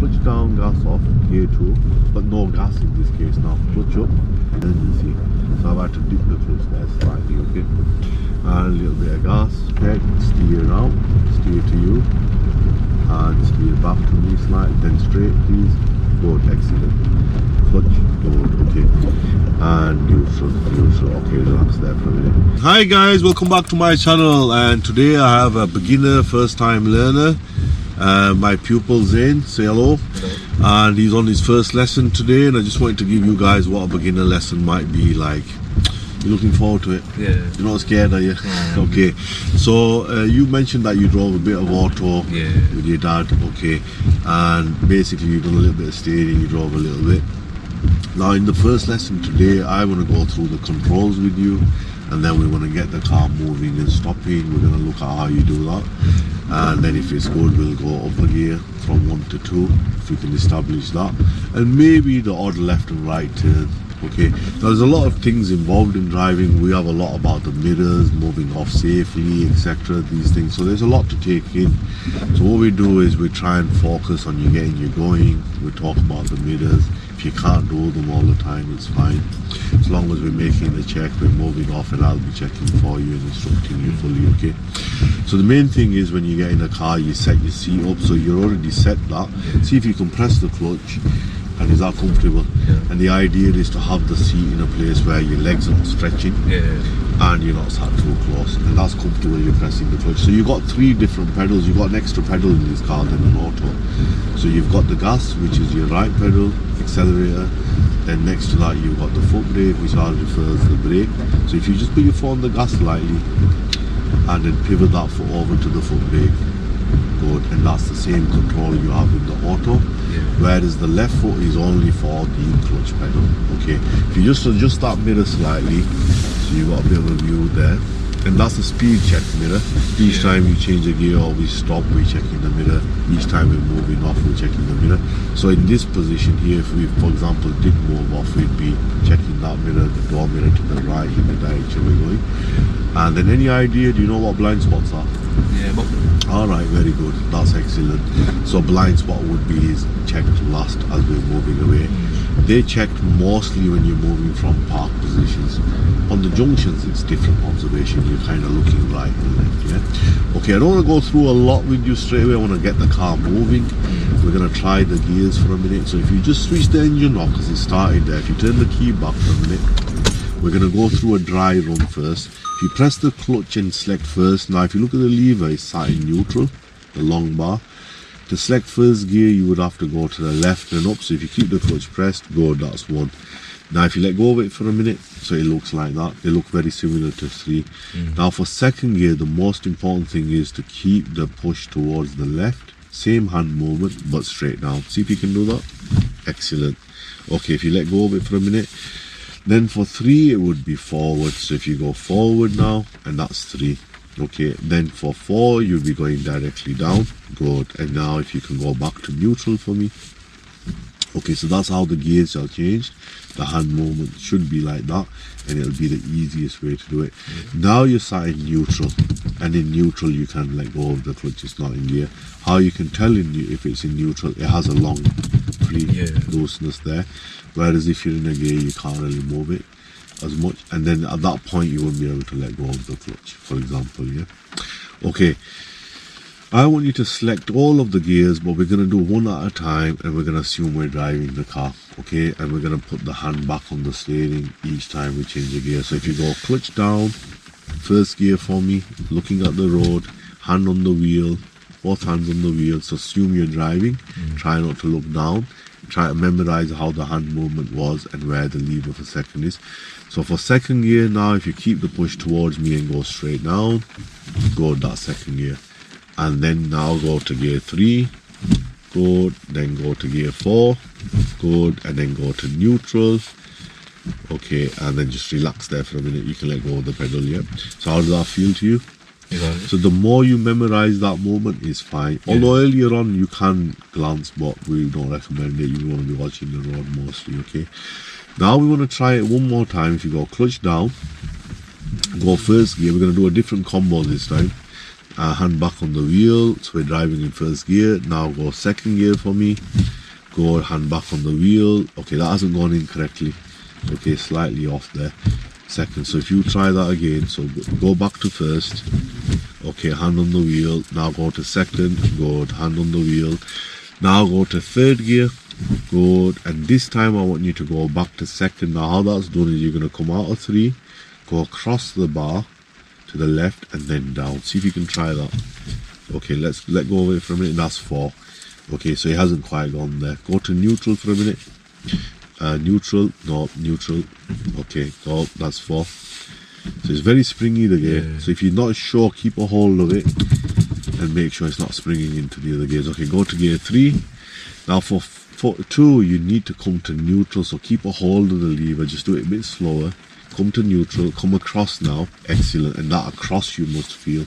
clutch down, gas off, gear 2, but no gas in this case now. Clutch up, and you see. So I've had to dip the clutch there slightly, okay? And a little bit of gas, check, steer out, steer to you, and steer back to me slightly, then straight please. Good, excellent. Clutch, good, okay. And neutral, okay, relax there for a minute. Hi guys, welcome back to my channel, and today I have a beginner, first time learner. My pupil Zain, say hello. And he's on his first lesson today, and I just wanted to give you guys what a beginner lesson might be like. You're looking forward to it? Yeah. You're not scared, are you? Okay. So you mentioned that you drove a bit of auto with your dad, okay, and basically you've done a little bit of steering, you drove a little bit. Now in the first lesson today, I want to go through the controls with you, and then we want to get the car moving and stopping. We're going to look at how you do that, and then if it's good, we'll go up a gear from 1 to 2 if we can establish that, and maybe the odd left and right turn. Okay, now there's a lot of things involved in driving. We have a lot about the mirrors, moving off safely, etc. These things, so there's a lot to take in. So what we do is we try and focus on you getting you going. We talk about the mirrors. If you can't do them all the time, it's fine. As long as we're making the check, we're moving off, and I'll be checking for you and instructing you fully, okay? So the main thing is when you get in the car, you set your seat up, so you're already set that. See if you can press the clutch, and is that comfortable? And the idea is to have the seat in a place where your legs are not stretching and you're not sat too close, and that's comfortable. You're pressing the clutch. So you've got 3 different pedals. You've got an extra pedal in this car than an auto. So you've got the gas, which is your right pedal, accelerator, then next to that you've got the foot brake, which refers to the brake. So if you just put your foot on the gas slightly and then pivot that foot over to the foot brake, good, and that's the same control you have in the auto. Whereas the left foot is only for the clutch pedal. Okay, if you just adjust that mirror slightly, so you've got a bit of a view there, and that's the speed check mirror. Each time you change a gear or we stop, we're checking the mirror. Each time we're moving off, we're checking the mirror. So in this position here, if we, for example, did move off, we'd be checking that mirror, the door mirror to the right in the direction we're going. And then any idea, do you know what blind spots are? Yeah, but alright, very good, that's excellent. So blind spot would be checked last as we're moving away. They checked mostly when you're moving from park positions. On the junctions it's different observation, you're kind of looking right and left, yeah? Okay, I don't want to go through a lot with you straight away. I want to get the car moving. We're going to try the gears for a minute. So if you just switch the engine off because it started there, if you turn the key back for a minute, we're going to go through a dry run first. If you press the clutch and select first, now if you look at the lever, it's sat in neutral, the long bar. To select first gear, you would have to go to the left and up. So if you keep the clutch pressed, good, that's 1. Now if you let go of it for a minute, so it looks like that. They look very similar to 3. Now for second gear, the most important thing is to keep the push towards the left. Same hand movement, but straight down. See if you can do that. Excellent. Okay, if you let go of it for a minute, then for 3 it would be forward. So if you go forward now, and that's 3. Okay, then for 4 you'll be going directly down. Good. And now if you can go back to neutral for me. Okay, so that's how the gears are changed. The hand movement should be like that, and it'll be the easiest way to do it. Now you're sat in neutral, and in neutral you can let go of the clutch. It's not in gear. How you can tell if it's in neutral, it has a long free looseness there, whereas if you're in a gear you can't really move it as much, and then at that point you won't be able to let go of the clutch, for example. Okay, I want you to select all of the gears, but we're going to do one at a time, and we're going to assume we're driving the car, okay? And we're going to put the hand back on the steering each time we change the gear. So if you go clutch down, first gear for me, looking at the road, hand on the wheel, both hands on the wheel. So assume you're driving, try not to look down, try to memorize how the hand movement was and where the lever for second is. So for second gear now, if you keep the push towards me and go straight down, go that second gear. And then now go to gear 3, good, then go to gear 4, good, and then go to neutral. Okay, and then just relax there for a minute. You can let go of the pedal. So how does that feel to you? So the more you memorize that movement is fine. Although earlier on you can glance, but we don't recommend it. You want to be watching the road mostly. Okay, now we want to try it one more time. If you go clutch down, go first gear, we're going to do a different combo this time. Hand back on the wheel, so we're driving in first gear. Now go second gear for me, Go hand back on the wheel. Okay, that hasn't gone in correctly. Okay, slightly off there. Second. So if you try that again, so go back to first. Okay, hand on the wheel. Now go to second. Good. Hand on the wheel. Now go to third gear. Good. And this time I want you to go back to second. Now how that's done is you're going to come out of 3, go across the bar to the left and then down. See if you can try that. Okay, let's let go of it for a minute. That's 4. Okay, so it hasn't quite gone there. Go to neutral for a minute. Neutral, no, neutral. Okay, go, that's 4. So it's very springy, the gear. Yeah. So if you're not sure, keep a hold of it and make sure it's not springing into the other gears. Okay, go to gear 3. Now for 2, you need to come to neutral. So keep a hold of the lever. Just do it a bit slower. Come to neutral. Come across now. Excellent. And that across you must feel.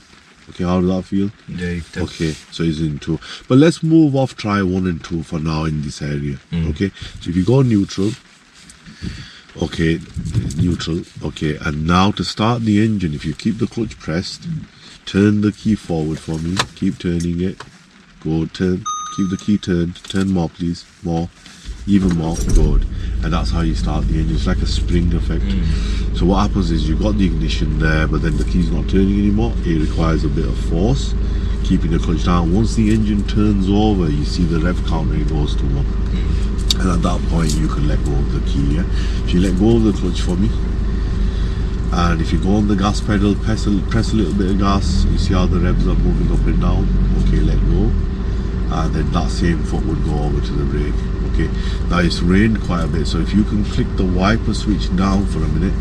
Okay, how does that feel? Yeah, okay, so it's in 2. But let's move off, try 1 and 2 for now in this area. Okay, so if you go neutral, okay, neutral, okay, and now to start the engine, if you keep the clutch pressed, turn the key forward for me, keep turning it, go turn, keep the key turned, turn more please, more, even more, good. And that's how you start the engine. It's like a spring effect. So what happens is you've got the ignition there, but then the key's not turning anymore. It requires a bit of force, keeping the clutch down. Once the engine turns over, you see the rev counter, it goes to 1. And at that point you can let go of the key. If you let go of the clutch for me, and if you go on the gas pedal, press a little bit of gas, you see how the revs are moving up and down. Okay, let go, and then that same foot would go over to the brake. Okay, now it's rained quite a bit, so if you can click the wiper switch down for a minute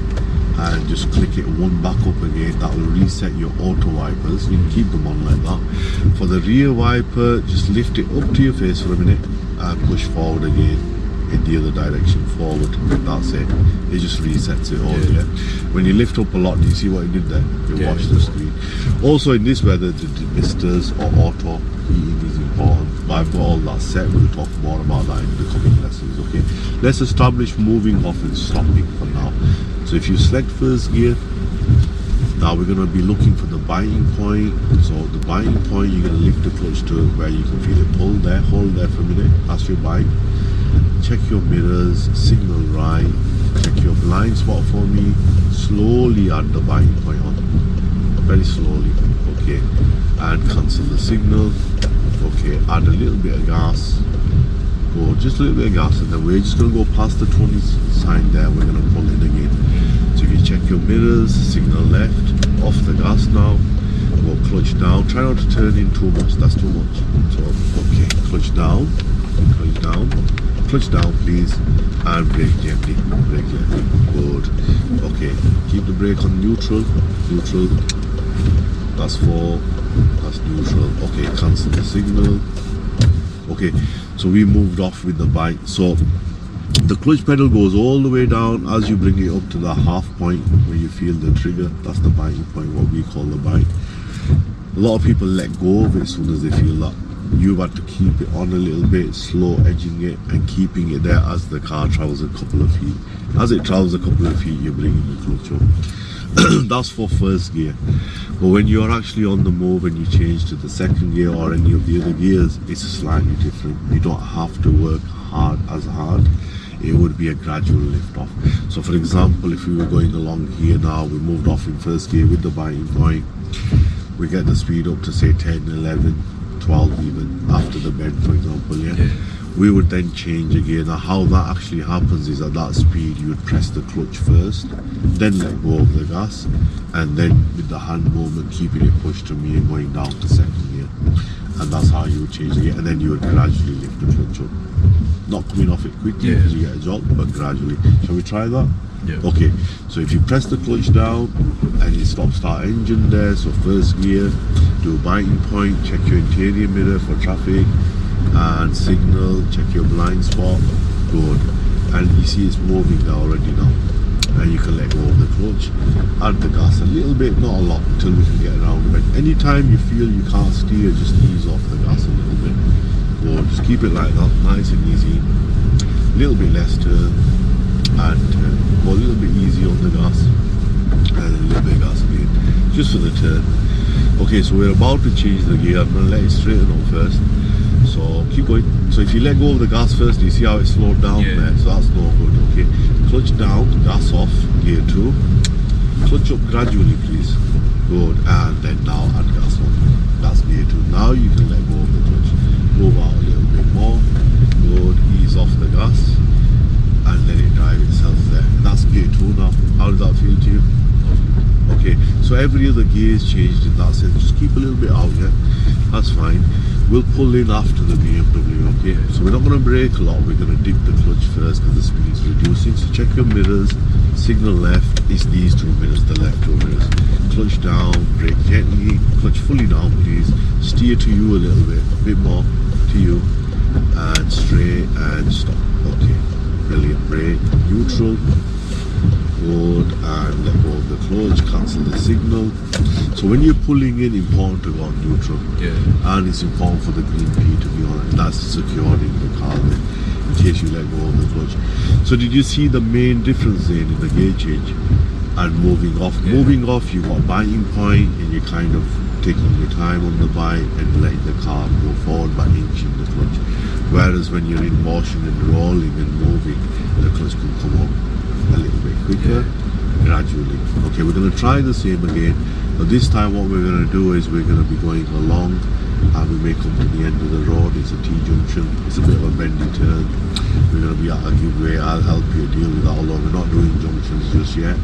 and just click it 1 back up again, that will reset your auto wipers. You can keep them on like that. For the rear wiper, just lift it up to your face for a minute and push forward again in the other direction, forward. That's it. It just resets it all. Yeah. When you lift up a lot, do you see what it did there? It washed the screen. Also in this weather, the misters or auto heating is important. But I've got all that set. We'll talk more about that in the coming lessons. Okay. Let's establish moving off and stopping for now. So if you select first gear, now we're going to be looking for the biting point. So the biting point, you're going to lift the clutch to where you can feel it. Pull there, hold there for a minute. That's your bite. Check your mirrors, signal right. Check your blind spot for me. Slowly add the biting point on. Very slowly. Okay. And cancel the signal. Okay. Add a little bit of gas. Go just a little bit of gas, and then we're just going to go past the 20 sign there. We're going to pull in again. So if you check your mirrors, signal left, off the gas now. Go clutch down. Try not to turn in too much. That's too much. So okay. Clutch down. Clutch down. Clutch down please, and brake gently, brake gently, good. Okay, keep the brake on neutral, neutral, that's 4, that's neutral. Okay, cancel the signal. Okay, so we moved off with the bike. So the clutch pedal goes all the way down as you bring it up to the half point where you feel the trigger. That's the biting point, what we call the bite. A lot of people let go of it as soon as they feel that. You've got to keep it on a little bit, slow edging it and keeping it there as the car travels a couple of feet. As it travels a couple of feet, you're bringing the clutch up. That's for first gear. But when you're actually on the move and you change to the second gear or any of the other gears, it's slightly different. You don't have to work hard. It would be a gradual lift off. So for example, if we were going along here now, we moved off in first gear with the biting point, we get the speed up to say 10, 11, 12 even after the bend, for example. We would then change again. Now how that actually happens is at that speed you would press the clutch first, then let go of the gas, and then with the hand movement keeping it pushed to me and going down to second gear. And that's how you would change it, and then you would gradually lift the clutch up, not coming off it quickly because you get a jolt, but gradually. Shall we try that? Okay, so if you press the clutch down and you start engine there, so first gear, do a biting point, check your interior mirror for traffic and signal, check your blind spot, good. And you see it's moving now already now, and you can let go of the clutch, add the gas a little bit, not a lot, until we can get around the bend. Anytime you feel you can't steer, just ease off the gas a little bit. Good, just keep it like that, nice and easy, a little bit less turn, and go a little bit easy on the gas, and a little bit of gas again, just for the turn. Okay, so we're about to change the gear. I'm going to let it straighten up first. So keep going. So if you let go of the gas first, you see how it slowed down there. So that's no good. Okay, clutch down, gas off, gear 2. Clutch up gradually, please. Good, and then now add gas on. That's gear 2. Now you can let go of the clutch. Move out a little bit more. Good, ease off the gas, and let it drive itself there. And that's gear 2 now. How does that feel to you? Okay, so every other gear is changed in that sense. Just keep a little bit out, yeah? That's fine. We'll pull in after the BMW, okay? So we're not going to brake a lot. We're going to dip the clutch first because the speed's reducing. So check your mirrors. Signal left. It's these 2 mirrors, the left 2 mirrors. Clutch down, brake gently. Clutch fully down, please. Steer to you a little bit more to you. And straight and stop. Okay, brilliant. Brake, neutral. Good, and let go of the clutch, cancel the signal. So when you're pulling in, important to go on neutral. And it's important for the green P to be on, and that's secured in the car then, in case you let go of the clutch. So did you see the main difference then in the gear change and moving off? Moving off, you got biting point and you're kind of taking your time on the bike and letting the car go forward by inching the clutch. Whereas when you're in motion and rolling and moving, the clutch can come up a little bit quicker, gradually. Okay, we're going to try the same again, but this time what we're going to do is we're going to be going along and we may come to the end of the road. It's a T-junction, it's a bit of a bendy turn. We're going to be at a giveaway. I'll help you deal with that, although we're not doing junctions just yet.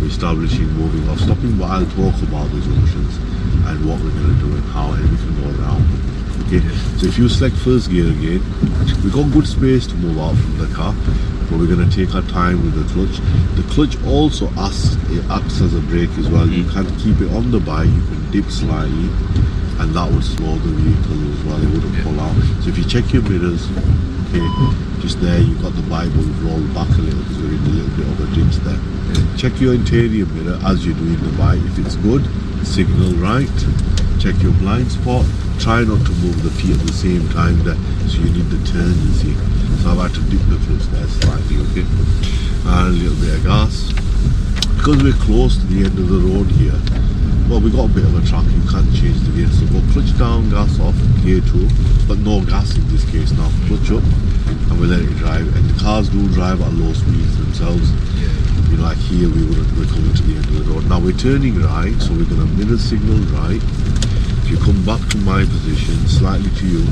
We're establishing moving off stopping, but I'll talk about the junctions and what we're going to do and how and we can go around. Okay, so if you select first gear again, we've got good space to move out from the car, but we're going to take our time with the clutch. The clutch also acts as a brake as well. You can't keep it on the bike, you can dip slightly and that would slow the vehicle as well, it wouldn't pull out. So if you check your mirrors, okay, just there you've got the bike, but we've rolled back a little because we're in a little bit of a ditch there. Check your interior mirror as you're doing the bike. If it's good, signal right. Check your blind spot. Try not to move the feet at the same time there, so you need the turn, you see. So I've had to dip the clutch there slightly, okay? And a little bit of gas. Because we're close to the end of the road here, well, we got a bit of a track, you can't change the gear. So go clutch down, gas off, gear 2, but no gas in this case now. Clutch up, and we let it drive. And the cars do drive at low speeds themselves. You know, like here we're coming to the end of the road. Now we're turning right, so we're going to mirror signal right. If you come back to my position, slightly to you,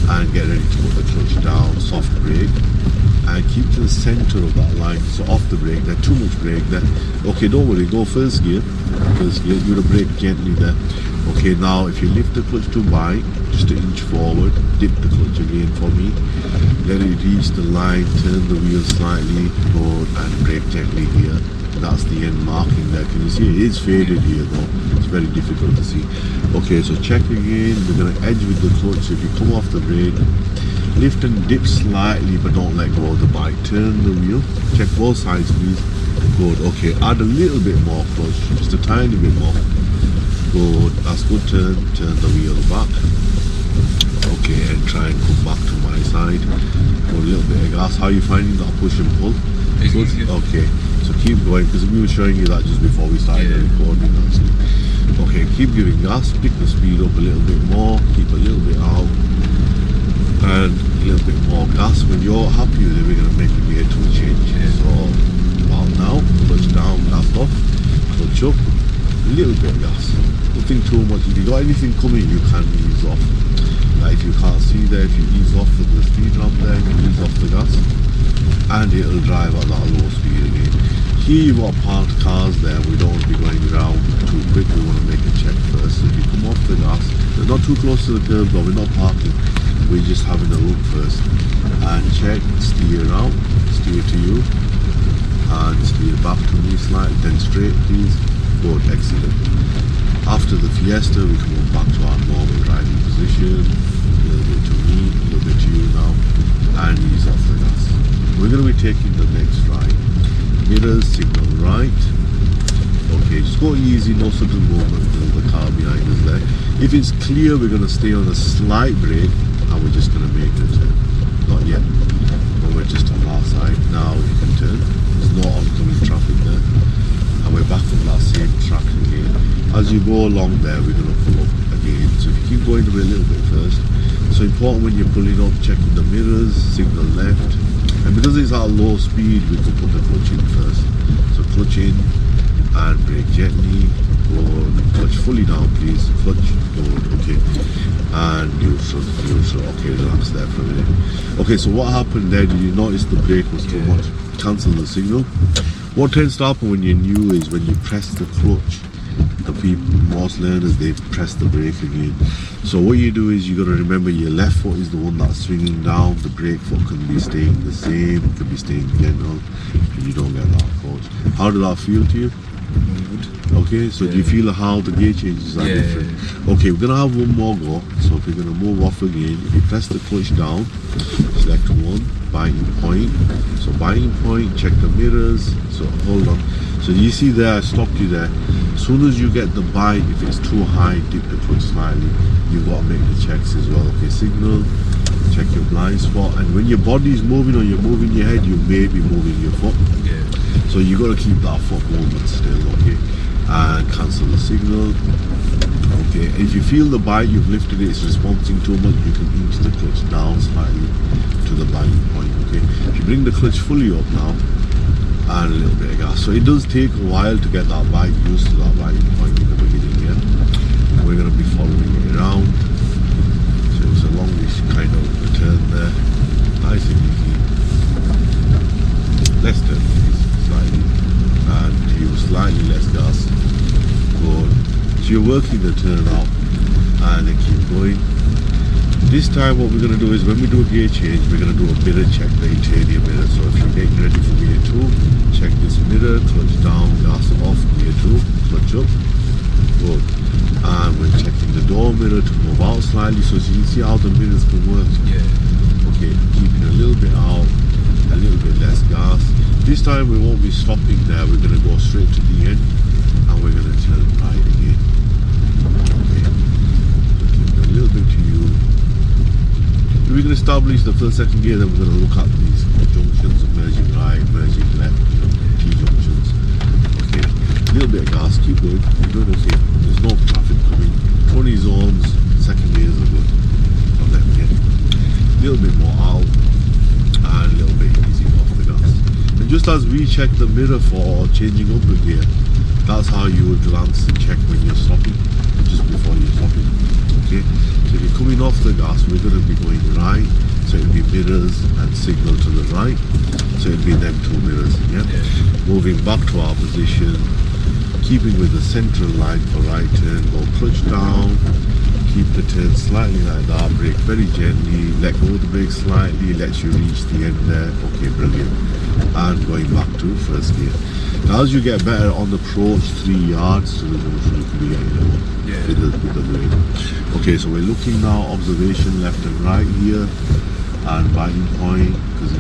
and get ready to put the clutch down, soft brake, and keep to the center of that line. So off the brake, there's too much brake there. Okay, don't worry, go first gear, you're gonna brake gently there. Okay, now if you lift the clutch to bike, just an inch forward, dip the clutch again for me, let it reach the line, turn the wheel slightly, forward, and brake gently here. That's the end marking there. Can you see it is faded here though? It's very difficult to see. Okay, so check again. We're going to edge with the clutch. So if you come off the brake, lift and dip slightly, but don't let go of the bike. Turn the wheel. Check both sides, please. Good. Okay, add a little bit more clutch, just a tiny bit more. Good. That's good. Turn the wheel back. Okay, and try and come back to my side. Go a little bit of gas. How are you finding that push and pull? Good. Okay. So keep going, because we were showing you that just before we started recording actually. Okay, keep giving gas, pick the speed up a little bit more, keep a little bit out, and a little bit more gas. When you're happy with it, we're going to make a gear 2 change. So about now, clutch down, gas off, clutch up, a little bit of gas. Nothing too much. If you got anything coming, you can ease off. Like if you can't see there, if you ease off with the speed ramp there, you ease off the gas, and it'll drive at that low speed again. Here you've got parked cars there, we don't want to be going around too quick, we want to make a check first. So if you come off the gas, they're not too close to the curb though, we're not parking, we're just having a look first. And check, steer out, steer to you, and steer back to me slightly, then straight please. Good, excellent. After the Fiesta, we come back to our normal driving position, a little bit to me, a little bit to you now, and ease off the gas. We're going to be taking the next ride. Mirrors, signal right. Okay, just go easy, no sudden movement with the car behind us there. If it's clear, we're going to stay on a slight brake and we're just going to make the turn. Not yet, but we're just on our side. Now you can turn. There's no oncoming traffic there. And we're back on that same track again. As you go along there, we're going to pull up again. So if you keep going a little bit first. So So important when you're pulling up, checking the mirrors, signal left. And because it's at low speed, we can put the clutch in first. So clutch in and brake gently. Good. Clutch fully down, please. Clutch. Good. Okay. And neutral. Okay, relax there for a minute. Okay, so what happened there? Did you notice the brake was too much? Cancel the signal. What tends to happen when you're new is when you press the clutch, most learners, they press the brake again. So what you do is you got to remember your left foot is the one that's swinging down. The brake foot can be staying the same, can be staying gentle, and you don't get that approach. How did that feel to you? Okay, so do you feel how the gear changes are different? Okay, we're gonna have one more go. So if we're gonna move off again, if you press the clutch down, select one, biting point. So biting point, check the mirrors. So hold on. So you see there, I stopped you there. As soon as you get the bite, if it's too high, dip the clutch slightly. You've got to make the checks as well. Okay, signal, check your blind spot, and when your body's moving or you're moving your head, you may be moving your foot. So you got to keep that foot movement still. Okay, and cancel the signal. Okay, if you feel the bite, you've lifted it, it's responding too much, you can inch the clutch down slightly to the biting point. Okay, if you bring the clutch fully up now, and a little bit of gas. So it does take a while to get that bite used to that biting point in the beginning here. We're going to be following it around. So it's a longish kind of turn there. Nice and easy. Less turn please, slightly. And use slightly less gas. Good. So you're working the turn out and then keep going. This time what we're going to do is when we do a gear change, we're going to do a mirror check, the interior mirror. So if you're getting ready for gear 2, check this mirror, clutch down, gas off, gear 2, clutch up. Good. And we're checking the door mirror to move out slightly so you can see how the mirrors can work. Okay, keeping a little bit out, a little bit less gas. This time we won't be stopping there, we're going to go straight to the end and we're going to turn right again. Okay, so keep a little bit to you. We can establish the first, second gear, then we're going to look at these junctions, merging right, merging left, T-junctions. Okay, a little bit of gas, keep going, you're doing okay. There's no traffic coming. 20 zones, second gears are good. On left gear. A little bit more out, and a little bit easy off the gas. And just as we check the mirror for changing up the gear, that's how you would glance and check when you're stopping, just before you're stopping. Okay, so if you're coming off the gas, we're going to be going right, so it'll be mirrors and signal to the right, so it'll be them two mirrors. Moving back to our position, keeping with the central line for right turn, go clutch down, keep the turn slightly like that, brake very gently, let go of the brake slightly, lets you reach the end there. Okay, brilliant. And going back to first gear. Now as you get better on the approach, 3 yards to the junction, you can be getting with the brake. Okay, so we're looking now, observation left and right here, and biting point, because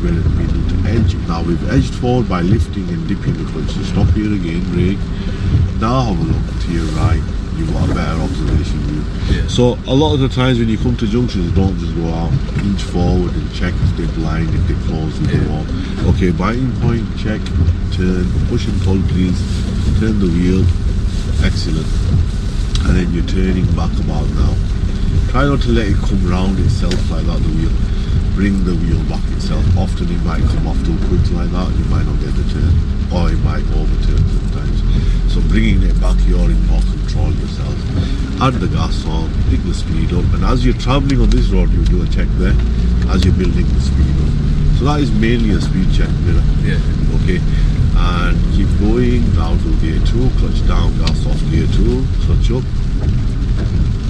we're middle to edge. Now we've edged forward by lifting and dipping the clutch. So stop here again, brake. Now have a look to your right, you've got a better observation view. So a lot of the times when you come to junctions, don't just go out, inch forward and check if they're blind, if they're closed with the wall. Okay, biting point, check, turn, push and pull please, turn the wheel, excellent. And then you're turning back about now. Try not to let it come round itself like that, the wheel. Bring the wheel back itself. Often it might come off too quick like that, you might not get the turn, or it might overturn sometimes. So bringing it back, you're in more control yourself. Add the gas on, pick the speed up, and as you're travelling on this road, you do a check there as you're building the speed up. So that is mainly a speed check mirror. Okay, and keep going now to gear 2, clutch down, gas off, gear 2, clutch up.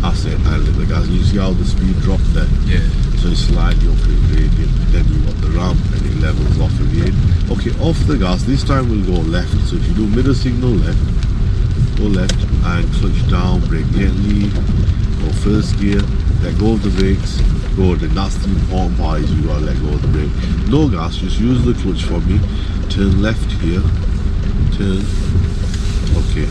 That's it, and let the gas. You see how the speed dropped there? So it's slightly up in gradient, then you got the ramp and it levels off again. Okay, off the gas, this time we'll go left. So if you do mirror signal left, go left and clutch down, brake gently, go first gear, let go of the brakes, good. And that's the important part, is you gotta let go of the brake. No gas, just use the clutch for me. Turn left here, turn, okay.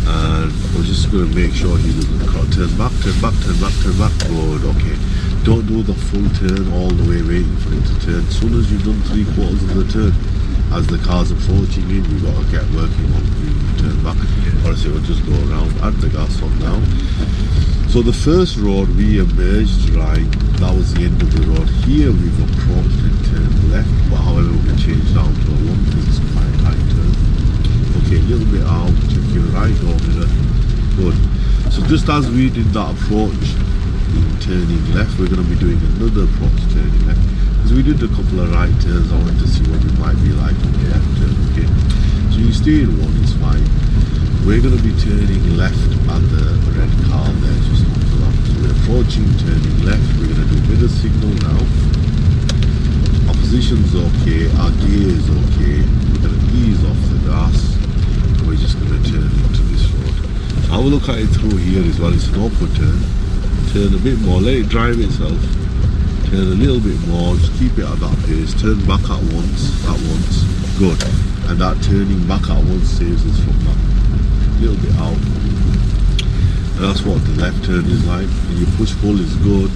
And we're just going to make sure he doesn't cut. Turn back, turn back, turn back, turn back, good, okay. Don't do the full turn all the way waiting for it to turn. As soon as you've done 3/4 of the turn, as the car's approaching in, you've got to get working on bringing the turn back, or else it will just go around. Add the gas on now. So So the first road we emerged right, that was the end of the road. Here we've approached and turned left, but however we changed down to a one because it's quite a high turn. Okay, a little bit out, check your right door mirror. Good. So just as we did that approach in turning left, we're going to be doing another approach turning left. Because we did a couple of right turns, I wanted to see what it might be like on the left turn. Okay. So you stay in one, it's fine. We're going to be turning left at the red car there, just after that. So we're approaching, turning left. We're going to do middle signal now. Our position's okay, our gear is okay. We're going to ease off the gas. And we're just going to turn into this road. So have a look at it through here as well. It's an awkward turn. Turn a bit more, let it drive itself. Turn a little bit more, just keep it at that pace. Turn back at once, good. And that turning back at once saves us from that. Little bit out, and that's what the left turn is like. When you push pull is good,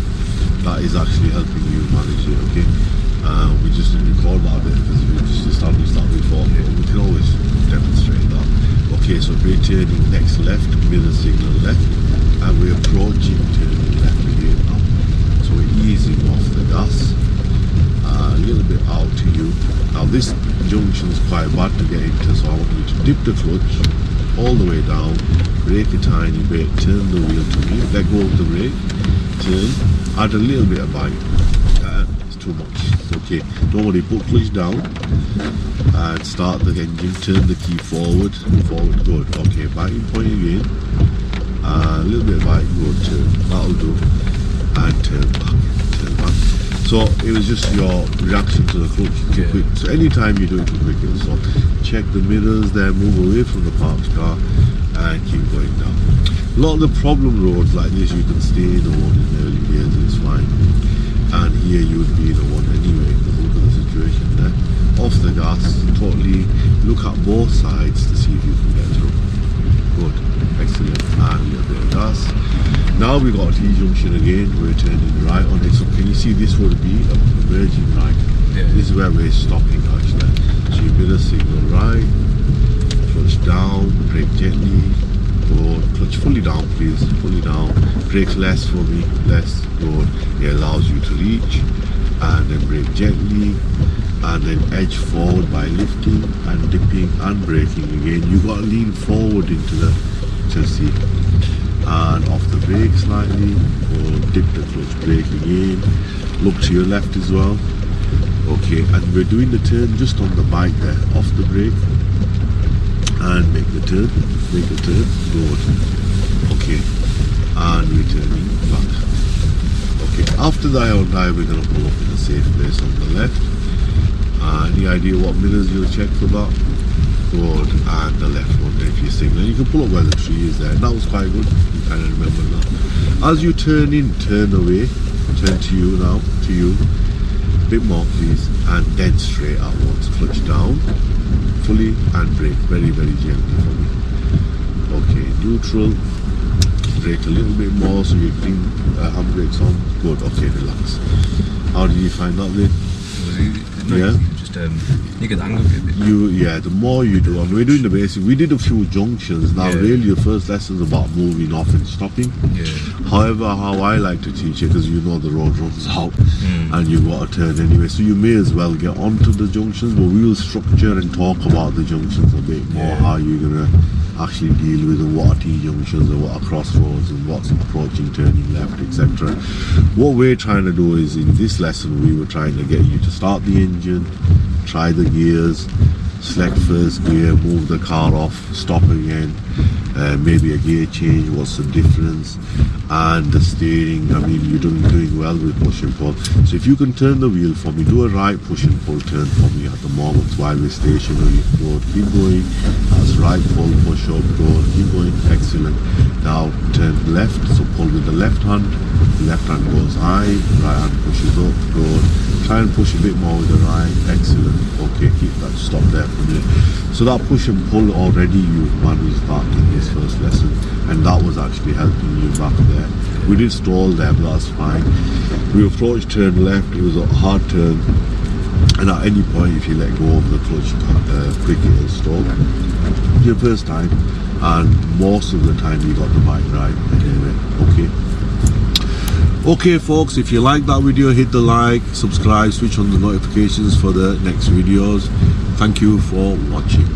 that is actually helping you manage it. Okay, we just didn't record that a bit because we just established that before, but we can always demonstrate that. Okay, so we're turning next left, middle signal left, and we're approaching turning left again now. So we're easing off the gas, a little bit out to you. Now this junction is quite bad to get into, so I want you to dip the clutch all the way down, brake a tiny bit, turn the wheel to me, let go of the brake, turn, add a little bit of bite. It's too much. It's okay. Don't worry, put clutch down and start the engine, turn the key forward, good. Okay, biting point again, a little bit of bite, good, turn, that'll do, and turn back. So it was just your reaction to the clutch too quick. So anytime you do it too quick, so check the mirrors there, move away from the parked car and keep going down. A lot of the problem roads like this, you can stay in the one in the early years, it's fine. And here you would be in the one anyway, because look at the situation there. Off the gas, totally look at both sides to see if you can get through. Good, excellent, and a little bit of gas. Now we've got a T-junction again, we're turning right on it. So can you see this would be a merging right? Yeah. This is where we're stopping actually. So you middle signal right, clutch down, brake gently, go, clutch fully down please, fully down, brake less for me, less, good. It allows you to reach, and then brake gently, and then edge forward by lifting and dipping and braking again. You got to lean forward into the chassis. And off the brake slightly, or dip the clutch, brake again, look to your left as well. Okay, and we're doing the turn just on the bike there, off the brake, and make the turn, good. Okay, and returning back. Okay, after the iron dive, we're going to pull up in a safe place on the left. Any idea what mirrors you'll check for that? Good, and the left one there if you signal. You can pull up where the tree is there. That was quite good. You kind of remember that. As you turn in, turn away, turn to you now, to you. Bit more please, and then straight at once. Clutch down, fully, and brake very, very gently for me. Okay, neutral. Brake a little bit more so your green handbrake's on. Good. Okay, relax. How did you find that then? Yeah. The more you do, and we're doing the basic. We did a few junctions. Now, really, your first lesson is about moving off and stopping. However, how I like to teach it, because you know the road runs out, and you got to turn anyway. So you may as well get onto the junctions, but we will structure and talk about the junctions a bit more. How you're gonna actually deal with what are T-junctions and what are crossroads and what's approaching, turning left, etc. What we're trying to do is, in this lesson, we were trying to get you to start the engine, try the gears, select first gear, move the car off, stop again, maybe a gear change, what's the difference, and the steering. I mean, you're doing well with push and pull. So if you can turn the wheel for me, do a right push and pull turn for me at the moment while we're stationary. Good, keep going. That's right pull, push up, good, keep going, excellent. Now turn left, so pull with the left hand goes high, right hand pushes up, good. Try and push a bit more with the right, excellent. Okay, keep that, stop there for a minute. So that push and pull already you've managed that in this first lesson, and that was actually helping you back there. We did stall there, but that's fine. We approached turn left, it was a hard turn, and at any point if you let go of the clutch quick it'll stall. Your first time, and most of the time you got the bike right anyway. Okay. Okay folks, if you like that video, hit the like, subscribe, switch on the notifications for the next videos. Thank you for watching.